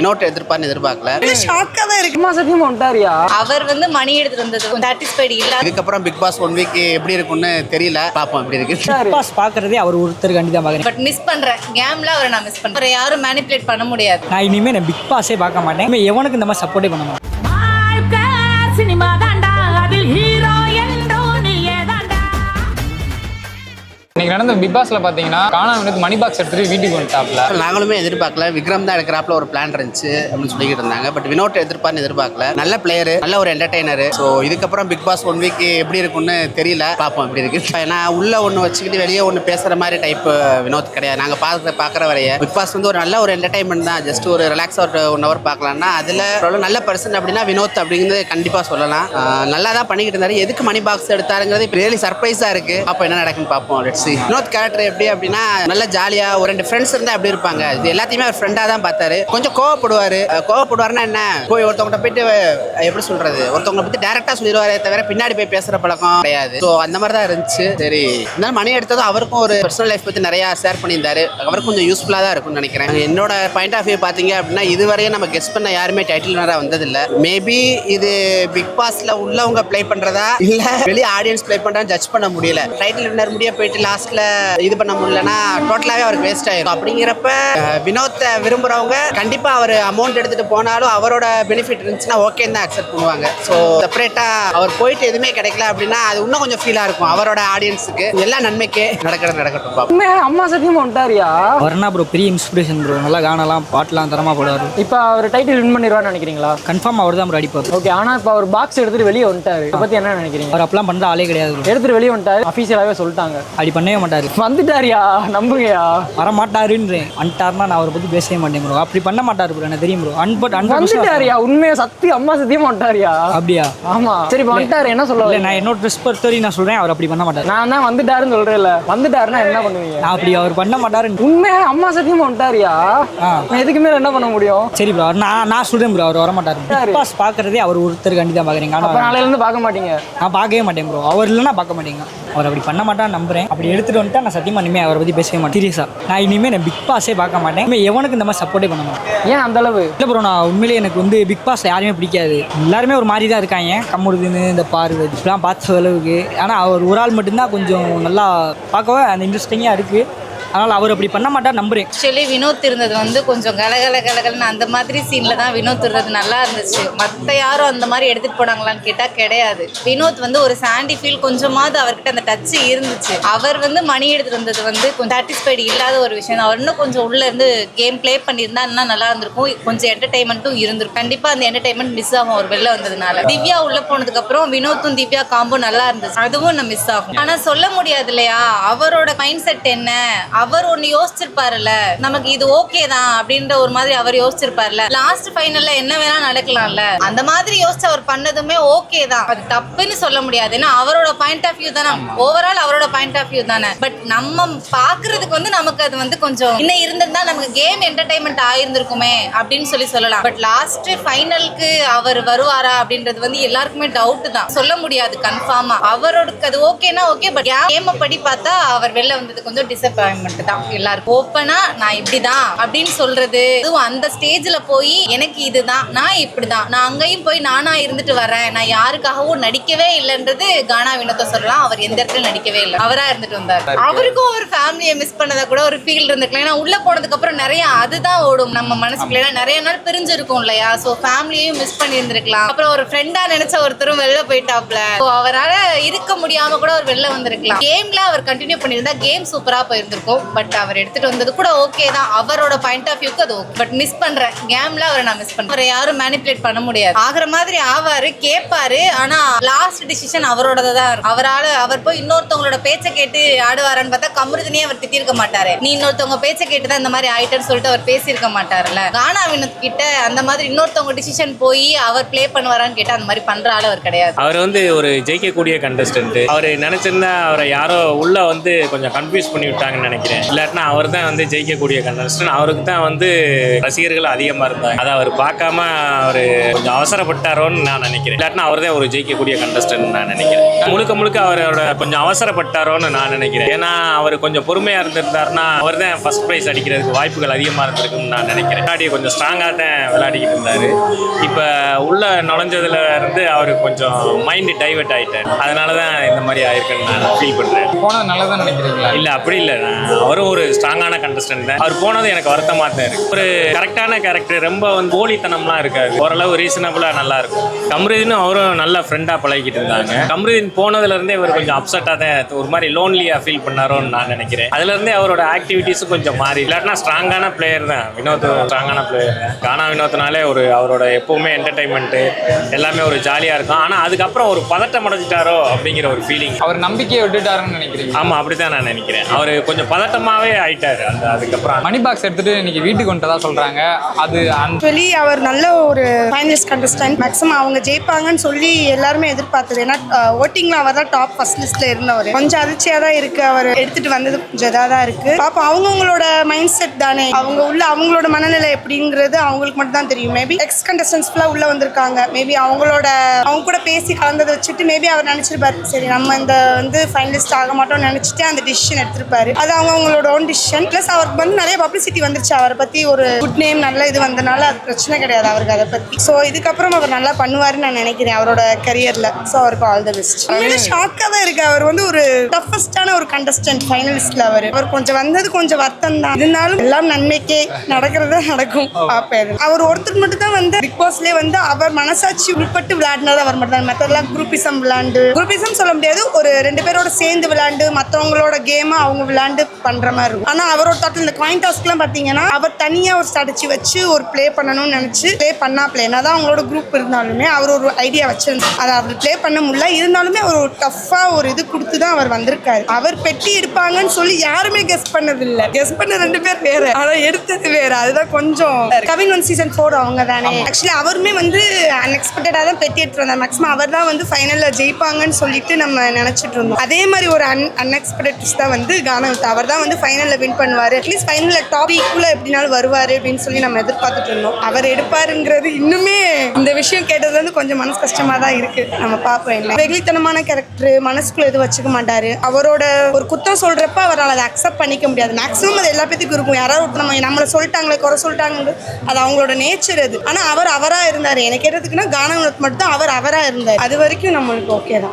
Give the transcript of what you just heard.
வினோத் எதிர்பார்க்கல. ஷாக்கா தான் இருக்கு. சத்தியமா ஒன்டாரியா அவர் வந்து மணி எடுத்துட்டு வந்தது சாட்டிஸ்ஃபைடு இல்ல. இதுக்கப்புறம் பிக் பாஸ் 1 வீக் எப்படி இருக்கும்னு தெரியல, பாப்போம் எப்படி இருக்கு. பிக் பாஸ் பாக்குறதே அவர் ஒருத்தர் கண்டிப்பா பாக்குறேன். பட் மிஸ் பண்றேன் கேம்ல அவரை நான் மிஸ் பண்றேன். யாரும் மேனிபுலேட் பண்ண முடியாது. நான் இனிமே நான் பிக் பாஸே பார்க்க மாட்டேன். எவனுக்கு இந்த மாதிரி சப்போர்ட்டே பண்ண மாட்டேன். சினிமா தாண்டா அதில் ஹீரோ என்றோ நீயே தாண்டா. இன்னைக்கு நடந்த பிக் பாஸ்ல பாத்தீங்கன்னா காணாம மணி பாக்ஸ் எடுத்துட்டு வீட்டுக்கு வந்துட்டாப்ல. நாங்களுமே எதிர்பார்க்கல. விக்ரம் தான் எடுக்கிறாப்ல ஒரு பிளான் இருந்துச்சு அப்படின்னு சொல்லிக்கிட்டு இருந்தாங்க. பட் வினோத் எதிர்பார்க்கல. நல்ல பிளேயர், நல்ல ஒரு என்டர்டைனர். ஸோ இதுக்கப்புறம் பிக் பாஸ் 1 வீக் எப்படி இருக்கும்னு தெரியல, பாப்போம் எப்படி இருக்கு. ஏன்னா உள்ள ஒன்று வச்சுக்கிட்டு வெளியே ஒன்று பேசுற மாதிரி டைப் வினோத் கிடையாது. நாங்கள் பார்க்குற வரைய பிக் பாஸ் வந்து ஒரு நல்ல ஒரு என்டர்டைன்மெண்ட் தான். ஜஸ்ட் ஒரு ரிலாக்ஸாக ஒரு 1 hour பார்க்கலாம்னா அதில் நல்ல பர்சன் அப்படின்னா வினோத் அப்படிங்கிறது கண்டிப்பாக சொல்லலாம். நல்லா தான் பண்ணிக்கிட்டு இருந்தாரு. எதுக்கு மணி பாக்ஸ் எடுத்தாருங்கிறது ரியலி சர்ப்ரைஸா இருக்கு. அப்போ என்ன நடக்குன்னு பார்ப்போம். Let's see. வினோத் கேரக்டர் எப்படி அப்படின்னா நல்ல ஜாலியா ஒரு 2 ஃப்ரெண்ட்ஸ் இருந்தா எப்படி இருப்பாங்க, இது எல்லாத்தையுமே அவர் ஃப்ரெண்டா தான் பார்த்தாரு. கொஞ்சம் கோவப்படுவாருன்னா என்ன, போய் ஒருத்தவங்க போயிட்டு எப்படி சொல்றது, ஒருத்தவங்களை பத்தி டைரக்டா சொல்லிடுவாரே தவிர பின்னாடி போய் பேசுற பழக்கம் கிடையாது. ஸோ அந்த மாதிரி தான் இருந்துச்சு. சரி, இருந்தாலும் மணி எடுத்ததும் அவருக்கும் ஒரு பர்சனல் லைஃப் பத்தி நிறைய ஷேர் பண்ணியிருந்தாரு. அவருக்கும் கொஞ்சம் யூஸ்ஃபுல்லா தான் இருக்கும்னு நினைக்கிறேன். என்னோட பாயிண்ட் ஆஃப் வியூ பாத்தீங்க அப்படின்னா இதுவரையும் நம்ம கெஸ் பண்ண யாருமே டைட்டில் வினரா வந்ததில்லை. மேபி இது பிக் பாஸ்ல உள்ளவங்க பிளே பண்றதா இல்ல வெளியே ஆடியன்ஸ் பிளே பண்றதா ஜட்ஜ் பண்ண முடியல. டைட்டில் வினர் முடிய போயிட்டு லாஸ்ட்ல இது பண்ண முடியலன்னா டோட்டலாவே அவருக்கு வேஸ்ட் ஆயிடும். அப்படிங்கிறப்ப வினோத்தை விரும்புறவங்க கண்டிப்பா அவர் அமௌண்ட் எடுத்துட்டு போனாலும் அவரோட பெனிஃபிட் இருந்துச்சுன்னா ஓகே தான் அக்செப்ட் பண்ணுவாங்க. ஸோ செப்பரேட்டா அவர் போயிட்டு எதுவுமே கிடைக்கல அப்படின்னா அது இன்னும் கொஞ்சம் ஃபீலா இருக்கும் அவரோட ஆடியன்ஸுக்கு. எல்லா நன்மைக்கே நடக்கட்டும். அம்மா சத்தியமா ஒன்டாரியா அவர்னா ப்ரோ பெரிய இன்ஸ்பிரேஷன் ப்ரோ. நல்லா காணலாம், பாட்டுலாம் தரமா போடுவாரு. இப்போ அவர் டைட்டில் வின் பண்ணிடுவான்னு நினைக்கிறீங்களா? கன்ஃபார்ம் அவர் தான் ப்ரோ அடிப்பார். ஓகே, ஆனா இப்போ அவர் பாக்ஸ் எடுத்துட்டு வெளியே வந்துட்டாரு. இதை பத்தி என்ன நினைக்கிறீங்க? அவர் அப்பெல்லாம் பண்ற ஆளே கிடையாது. எடுத்துட்டு வெளியே வந்துட்டாரு, அஃபீஷியலாவே சொல்லிட்டாங்க. அப்படி பண்ணவே மாட்டாரு. வந்துட்டாரியா, நம்புங்கயா. வர மாட்டாருன்றேன். வந்துட்டாருன்னா நான் அவரை பத்தி பேசவே மாட்டேன் ப்ரோ. அப்படி பண்ண மாட்டாரு ப்ரோ, எனக்கு தெரியும் ப்ரோ. வந்துட்டாரியா, உண்மையா சத்தியம் அம்மா சத்தியமா வந்துட்டாரியா? அப்படியா? ஆமா. சரி, வந்துட்டாரு என்ன சொல்ல? நான் என்னோட ட்ரெஸ் பொறுத்தவரை நான் சொல்றேன், அவர் அப்படி பண்ண மாட்டாரு. நான் தான் வந்துட்டாருன்னு சொல்றேன். இல்ல வந்துட்டாருன்னா என்ன பண்ணுவீங்க? நான் அப்படி அவர் பண்ண மாட்டாரு. உண்மையா அம்மா சத்தியமா வந்துட்டாரியா? நான் எதுக்கு மேல என்ன பண்ண முடியும்? சரி ப்ரோ, நான் சொல்றேன் ப்ரோ, அவர் வர மாட்டாரு. பிக் பாஸ் பாக்குறதே அவர் ஒருத்தர் கண்டிப்பா பாக்குறீங்க. ஆனா நாளையில இருந்து பார்க்க மாட்டீங்க. நான் பார்க்கவே மாட்டேன் ப்ரோ. அவர் இல்லைன்னா பார்க்க மாட்டீங்க. அவர் அப்படி பண்ண மாட்டான்னு நம்புறேன். அப்படி எடுத்துட்டு வந்துட்டா நான் சத்தியமா இனிமே அவரை பத்தி பேசவே மாட்டேன். சீரியஸா நான் இனிமே நான் பிக் பாஸே பார்க்க மாட்டேன். எவனுக்கு இந்த மாதிரி சப்போர்ட்டே பண்ண மாட்டேன். ஏன் அந்த அளவு? இல்லை ப்ரோ, நான் உண்மையிலேயே எனக்கு வந்து பிக் பாஸ் யாருமே பிடிக்காது. எல்லாருமே ஒரு மாதிரி தான் இருக்காங்க. கம்முடுதுன்னு இந்த பார்வை இப்பெல்லாம் பார்த்த அளவுக்கு. ஆனால் அவர் ஒரு ஆள் மட்டும்தான் கொஞ்சம் நல்லா பார்க்கவே அந்த இன்ட்ரெஸ்டிங்காக இருக்குது. அதனால் அவர் அப்படி பண்ண மாட்டார் நம்புறேன். ஆக்சுவலி வினோத் இருந்தது வந்து கொஞ்சம் கலகலன்னு அந்த மாதிரி சீனில் தான் வினோத் இருந்தது நல்லா இருந்துச்சு. மற்ற யாரும் அந்த மாதிரி எடுத்துகிட்டு போனாங்களான்னு கேட்டால் கிடையாது. வினோத் வந்து ஒரு சாண்டி ஃபீல் கொஞ்சமாவது அவர்கிட்ட அந்த டச்சு இருந்துச்சு. அவர் வந்து மணி எடுத்துகிட்டு வந்தது வந்து கொஞ்சம் சாட்டிஸ்ஃபைடு இல்லாத ஒரு விஷயம். அவர் இன்னும் கொஞ்சம் உள்ளே இருந்து கேம் ப்ளே பண்ணியிருந்தா இன்னும் நல்லா இருந்திருக்கும். கொஞ்சம் என்டர்டைன்மெண்ட்டும் இருந்திருக்கும். கண்டிப்பாக அந்த என்டர்டைன்மெண்ட் மிஸ் ஆகும் அவர் வெளில வந்ததுனால. திவ்யா உள்ளே போனதுக்கப்புறம் வினோத்தும் திவ்யா காம்போ நல்லா இருந்துச்சு. அதுவும் நான் மிஸ் ஆகும். ஆனால் சொல்ல முடியாது இல்லையா, அவரோட மைண்ட் செட் என்ன, அவர் ஒன்னு யோசிச்சிருப்பாருல்ல, நமக்கு இது ஓகே தான் அப்படின்ற ஒரு மாதிரி அவர் யோசிச்சிருப்பாருல. லாஸ்ட் ஃபைனல்ல என்ன வேணா நடக்கலாம்ல, அந்த மாதிரி யோசிச்சு அவர் பண்ணதுமே ஓகே தான். அது தப்புன்னு சொல்ல முடியாது. ஏன்னா அவரோட பாயிண்ட் ஆஃப் வியூ தானே, ஓவரால் அவரோட பாயிண்ட் ஆஃப் வியூ தானே. பட் நம்ம பாக்குறதுக்கு வந்து நமக்கு அது வந்து கொஞ்சம் இன்னும் இருந்திருந்தா நமக்கு கேம் என்டர்டைன்மெண்ட் ஆயிருந்திருக்குமே அப்படின்னு சொல்லலாம். பட் லாஸ்ட் ஃபைனலுக்கு அவர் வருவாரா அப்படின்றது வந்து எல்லாருக்குமே டவுட் தான். சொல்ல முடியாது கன்ஃபார்மா. அவரோட அது ஓகேனா ஓகே, பட் கேம் படி பார்த்தா அவர் வெளில வந்தது கொஞ்சம் டிசப்பாயின்மெண்ட் தான். எல்லாருக்கும் ஓப்பனா நான் இப்படிதான் அப்படின்னு சொல்றது, அந்த ஸ்டேஜ்ல போய் எனக்கு இதுதான், நான் இப்படிதான், நான் அங்கேயும் போய் நானா இருந்துட்டு வரேன், நான் யாருக்காகவும் நடிக்கவே இல்லைன்றது கானா வினோத்தை சொல்லலாம். அவர் எந்த இடத்துல நடிக்கவே இல்லை, அவரா இருந்துட்டு வந்தார். அவருக்கும் ஒரு ஃபேமிலியை மிஸ் பண்ணதை கூட ஒரு ஃபீல் இருந்துக்கலாம். ஏன்னா உள்ள போனதுக்கு அப்புறம் நிறைய அதுதான் ஓடும் நம்ம மனசுக்குள்ள. நிறைய நாள் பிரிஞ்சிருக்கும் இல்லையா, ஸோ ஃபேமிலியையும் மிஸ் பண்ணி இருந்திருக்கலாம். அப்புறம் ஒரு ஃப்ரெண்டா நினைச்ச ஒருத்தரும் வெளில போயிட்டாப்ல, அவரால் இருக்க முடியாம கூட அவர் வெளில வந்திருக்கலாம். கேம்ல அவர் கண்டினியூ பண்ணியிருந்தா கேம் சூப்பரா போயிருந்திருக்கும். பட் அவர் எடுத்துட்டு வந்தது கூட ஓகே தான். அவரோட பாயிண்ட் ஆஃப் வியூக்கு அது ஓகே. பட் மிஸ் பண்றேன் கேம்ல அவரை நான் மிஸ் பண்றேன். அவரை யாரும் மேனிபுலேட் பண்ண முடியாது. ஆகிற மாதிரி ஆவாரு, கேட்பாரு. ஆனா லாஸ்ட் டிசிஷன் அவரோட தான் இருக்கும். அவர் போய் இன்னொருத்தவங்களோட பேச்சை கேட்டு ஆடுவாரான்னு பார்த்தா கமருதினே அவர் திட்டிருக்க மாட்டாரு. நீ இன்னொருத்தவங்க பேச்சை கேட்டுதான் இந்த மாதிரி ஆயிட்டேன்னு சொல்லிட்டு அவர் பேசியிருக்க மாட்டாருல்ல. கானா வினோத் கிட்ட அந்த மாதிரி இன்னொருத்தவங்க டிசிஷன் போய் அவர் பிளே பண்ணுவாரான்னு கேட்டா அந்த மாதிரி பண்ற ஆள் அவர் கிடையாது. அவர் வந்து ஒரு ஜெயிக்கக்கூடிய கண்டஸ்டன்ட். அவர் நினைச்சிருந்தா அவரை யாரோ உள்ள வந்து கொஞ்சம் கன்ஃபியூஸ் பண்ணி விட்டாங்கன்னு நினைக்கிறேன். நினைக்கிறேன். இல்லாட்டினா அவர் தான் வந்து ஜெயிக்கக்கூடிய கண்டஸ்டன். அவருக்கு தான் வந்து ரசிகர்கள் அதிகமாக இருந்தாங்க. அதை அவர் பார்க்காம அவர் கொஞ்சம் அவசரப்பட்டாரோன்னு நான் நினைக்கிறேன். இல்லாட்டினா அவர் தான் ஒரு ஜெயிக்கக்கூடிய கண்டஸ்டன் நான் நினைக்கிறேன். முழுக்க முழுக்க அவரோட கொஞ்சம் அவசரப்பட்டாரோன்னு நான் நினைக்கிறேன். ஏன்னா அவர் கொஞ்சம் பொறுமையாக இருந்திருந்தாருன்னா அவர் தான் ஃபர்ஸ்ட் ப்ரைஸ் அடிக்கிறதுக்கு வாய்ப்புகள் அதிகமாக இருந்திருக்குன்னு நான் நினைக்கிறேன். முன்னாடி கொஞ்சம் ஸ்ட்ராங்காக தான் விளையாடிக்கிட்டு இருந்தார். இப்போ உள்ள நுழைஞ்சதுல இருந்து அவர் கொஞ்சம் மைண்டு டைவர்ட் ஆகிட்டார். அதனால தான் இந்த மாதிரி ஆயிருக்குன்னு நான் ஃபீல் பண்ணுறேன். போனது நல்லதான் நினைக்கிறீங்களா? இல்லை அப்படி இல்லை, அவரும் ஒரு ஸ்ட்ராங்கான கண்டஸ்டன்ட் தான். அவர் போனது எனக்கு வருத்தமாக தான் இருக்குது. ஒரு கரெக்டான கேரக்டர், ரொம்ப வந்து போலித்தனம்லாம் இருக்காது, ஓரளவு ரீசனபுளாக நல்லா இருக்கும். கம்ருதீனும் அவரும் நல்ல ஃப்ரெண்டாக பழகிக்கிட்டு இருந்தாங்க. கம்ருதீன் போனதுலேருந்தே இவர் கொஞ்சம் அப்செட்டாக தான் ஒரு மாதிரி லோன்லியாக ஃபீல் பண்ணாரோன்னு நான் நினைக்கிறேன். அதுலேருந்தே அவரோட ஆக்டிவிட்டீஸும் கொஞ்சம் மாறி. இல்லாட்டினா ஸ்ட்ராங்கான பிளேயர் தான் வினோத், ஸ்ட்ராங்கான பிளேயர் தான். கானா வினோத்னாலே ஒரு அவரோட எப்போவுமே என்டர்டைன்மெண்ட்டு எல்லாமே ஒரு ஜாலியாக இருக்கும். ஆனால் அதுக்கப்புறம் ஒரு பதட்டம் அடைஞ்சிட்டாரோ அப்படிங்கிற ஒரு ஃபீலிங். அவர் நம்பிக்கையை விட்டுட்டாருன்னு நினைக்கிறீங்க? ஆமாம், அப்படி தான் நான் நினைக்கிறேன். அவர் கொஞ்சம் பதட்டமாகவே ஆயிட்டார். அதுக்கப்புறம் மணி பாக்ஸ் எடுத்துட்டு இன்னைக்கு வீட்டுக்கு வந்துட்டதா சொல்றாங்க. அது ஆக்சுவலி அவர் நல்ல ஒரு ஃபைனலிஸ்ட் கண்டஸ்டன்ட். மேக்ஸிமம் அவங்க ஜெயிப்பாங்கன்னு சொல்லி எல்லாருமே எதிர்பார்த்தது. ஏன்னா ஓட்டிங்ல அவர் தான் டாப் ஃபர்ஸ்ட் லிஸ்ட்ல இருந்தவர். கொஞ்சம் அதிர்ச்சியாக தான் இருக்கு. அவர் எடுத்துட்டு வந்தது கொஞ்சம் இதாக தான் இருக்கு. பாப்பா அவங்கவுங்களோட மைண்ட் செட் தானே, அவங்க உள்ள அவங்களோட மனநிலை எப்படிங்கிறது அவங்களுக்கு மட்டும் தான் தெரியும். மேபி எக்ஸ் கண்டஸ்டன்ஸ் ஃபுல்லாக உள்ள வந்திருக்காங்க. மேபி அவங்க கூட பேசி கலந்ததை வச்சுட்டு மேபி அவர் நினைச்சிருப்பாரு, சரி நம்ம இந்த வந்து ஃபைனலிஸ்ட் ஆக மாட்டோம்னு நினைச்சிட்டு அந்த டிசிஷன் எடுத்திருப்பாரு. அது அவங்களோட ஓன் டிசிஷன். பிளஸ் அவருக்கு வந்து நிறைய பப்ளிசிட்டி வந்துருச்சு. அவரை பத்தி ஒரு குட் நேம் நல்ல இது வந்தனால அது பிரச்சனை கிடையாது அவருக்கு அதை பத்தி. ஸோ இதுக்கப்புறம் அவர் நல்லா பண்ணுவாருன்னு நான் நினைக்கிறேன் அவரோட கரியர்ல. ஸோ அவருக்கு ஆல் தி பெஸ்ட். ஷாக்காக தான் இருக்கு. அவர் வந்து ஒரு டஃபஸ்டான ஒரு கண்டஸ்டன்ட் ஃபைனலிஸ்ட்ல. அவர் கொஞ்சம் வந்தது கொஞ்சம் வருத்தம் தான். இருந்தாலும் எல்லாம் நன்மைக்கே நடக்கிறதா நடக்கும். பார்ப்பேன். அவர் ஒருத்தர் மட்டும் தான் வந்து பிக் பாஸ்லேயே வந்து அவர் மனசாட்சி உட்பட்டு விளையாடினது அவர் மட்டும் தான். மற்றெல்லாம் குரூப்பிசம் விளையாண்டு, குரூப்பிசம் சொல்ல முடியாது, ஒரு 2 பேரோட சேர்ந்து விளையாண்டு மற்றவங்களோட கேமை அவங்க விளையாண்டு பண்ற மாதிரி இருக்கும். ஆனால் அவரோட தாட்டில் இந்த காயின் டாஸ்க்லாம் பார்த்தீங்கன்னா அவர் தனியாக ஒரு ஸ்ட்ராட்டஜி வச்சு ஒரு ப்ளே பண்ணணும்னு நினச்சி ப்ளே பண்ணா பிளேனா தான் அவங்களோட குரூப் இருந்தாலுமே அவர் ஒரு ஐடியா வச்சிருந்தார். அதை அவர் ப்ளே பண்ண முடியல. இருந்தாலுமே அவர் ஒரு டஃப்பாக ஒரு இது கொடுத்து தான் அவர் வந்திருக்காரு. அவர் பெட்டி எடுப்பாங்கன்னு சொல்லி யாருமே கெஸ் பண்ணதில்லை. கெஸ் பண்ண 2 பேர் வேற, அதை எடுத்தது வேற. அதுதான் கொஞ்சம் கவின் 1 சீசன் 4 அவங்க தானே. ஆக்சுவலி அவருமே வந்து அன்எக்ஸ்பெக்டடாக தான் பெட்டி எடுத்து வந்தார். மேக்ஸிமம் அவர் தான் வந்து ஃபைனலில் ஜெயிப்பாங்கன்னு சொல்லிட்டு நம்ம நினச்சிட்டு இருந்தோம். அதே மாதிரி ஒரு அன்எக்ஸ்பெக்டட் ட்விஸ்ட் தான் வந்து கானா வினோத். அவர் தான் வந்து ஃபைனலில் வின் பண்ணுவார், அட்லீஸ்ட் ஃபைனலில் டாப் ஈக்குவலாக எப்படினாலும் வருவார் அப்படின்னு சொல்லி நம்ம எதிர்பார்த்துட்டு இருந்தோம். அவர் எடுப்பாருங்கிறது இன்னுமே இந்த விஷயம் கேட்டது வந்து கொஞ்சம் மனசு கஷ்டமாக தான் இருக்குது. நம்ம பார்ப்போம். இல்லை வெகுளித்தனமான கேரக்டர், மனசுக்குள்ள எதுவும் வச்சுக்க மாட்டார். அவரோட ஒரு குத்தம் சொல்கிறப்ப அவரால் அதை அக்செப்ட் பண்ணிக்க முடியாது. மேக்ஸிமம் அது எல்லா பேத்துக்கும் இருக்கும். யாராவது நம்மளை சொல்லிட்டாங்களே, குறை சொல்லிட்டாங்க, அது அவங்களோட நேச்சர் அது. ஆனால் அவர் அவராக இருந்தார். எனக்கு கேட்டதுக்குன்னா கானா வினோத் மட்டும் தான் அவர் அவராக இருந்தார். அது வரைக்கும் நம்மளுக்கு ஓகே தான்.